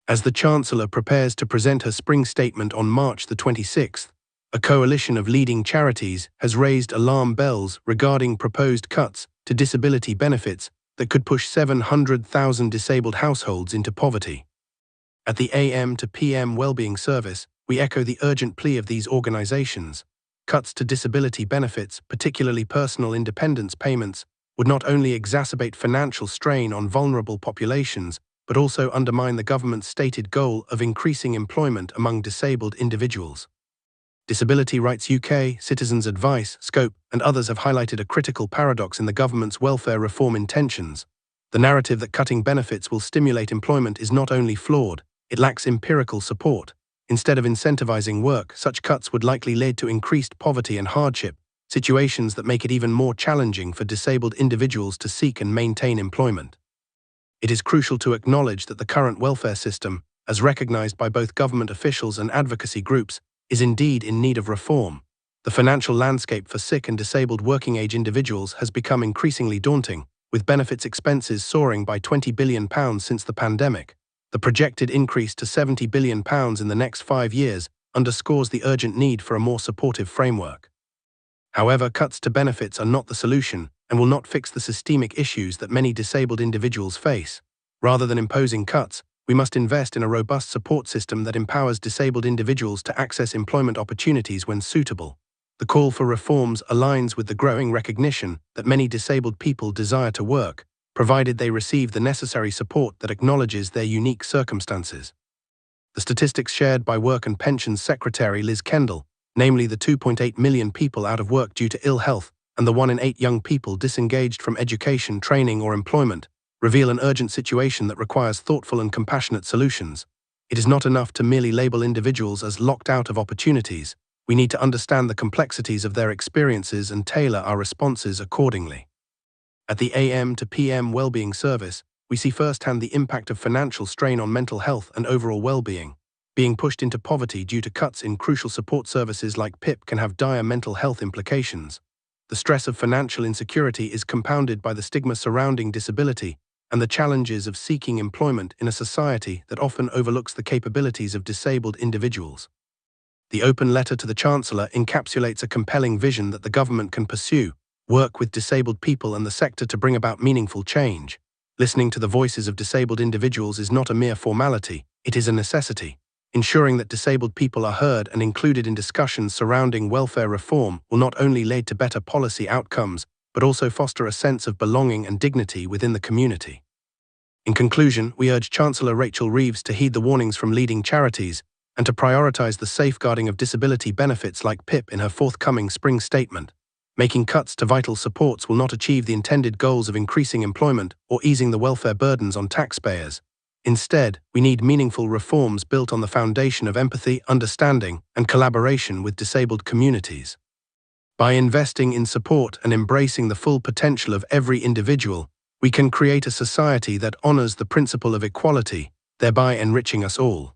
As the Chancellor prepares to present her spring statement on March the 26th, a coalition of leading charities has raised alarm bells regarding proposed cuts to disability benefits that could push 700,000 disabled households into poverty. At the AM to PM Wellbeing Service, we echo the urgent plea of these organizations. Cuts to disability benefits, particularly personal independence payments, would not only exacerbate financial strain on vulnerable populations, but also undermine the government's stated goal of increasing employment among disabled individuals. Disability Rights UK, Citizens Advice, Scope, and others have highlighted a critical paradox in the government's welfare reform intentions. The narrative that cutting benefits will stimulate employment is not only flawed, it lacks empirical support. Instead of incentivizing work, such cuts would likely lead to increased poverty and hardship, situations that make it even more challenging for disabled individuals to seek and maintain employment. It is crucial to acknowledge that the current welfare system, as recognized by both government officials and advocacy groups, is indeed in need of reform. The financial landscape for sick and disabled working-age individuals has become increasingly daunting, with benefits expenses soaring by £20 billion since the pandemic. The projected increase to £70 billion in the next 5 years underscores the urgent need for a more supportive framework. However, cuts to benefits are not the solution and will not fix the systemic issues that many disabled individuals face. Rather than imposing cuts, we must invest in a robust support system that empowers disabled individuals to access employment opportunities when suitable. The call for reforms aligns with the growing recognition that many disabled people desire to work, provided they receive the necessary support that acknowledges their unique circumstances. The statistics shared by Work and Pensions Secretary Liz Kendall, namely the 2.8 million people out of work due to ill health and the 1 in 8 young people disengaged from education, training, or employment, reveal an urgent situation that requires thoughtful and compassionate solutions. It is not enough to merely label individuals as locked out of opportunities. We need to understand the complexities of their experiences and tailor our responses accordingly. At the AM to PM Wellbeing Service, we see firsthand the impact of financial strain on mental health and overall well-being. Being pushed into poverty due to cuts in crucial support services like PIP can have dire mental health implications. The stress of financial insecurity is compounded by the stigma surrounding disability and the challenges of seeking employment in a society that often overlooks the capabilities of disabled individuals. The open letter to the Chancellor encapsulates a compelling vision that the government can pursue: work with disabled people and the sector to bring about meaningful change. Listening to the voices of disabled individuals is not a mere formality, it is a necessity. Ensuring that disabled people are heard and included in discussions surrounding welfare reform will not only lead to better policy outcomes, but also foster a sense of belonging and dignity within the community. In conclusion, we urge Chancellor Rachel Reeves to heed the warnings from leading charities and to prioritize the safeguarding of disability benefits like PIP in her forthcoming spring statement. Making cuts to vital supports will not achieve the intended goals of increasing employment or easing the welfare burdens on taxpayers. Instead, we need meaningful reforms built on the foundation of empathy, understanding, and collaboration with disabled communities. By investing in support and embracing the full potential of every individual, we can create a society that honors the principle of equality, thereby enriching us all.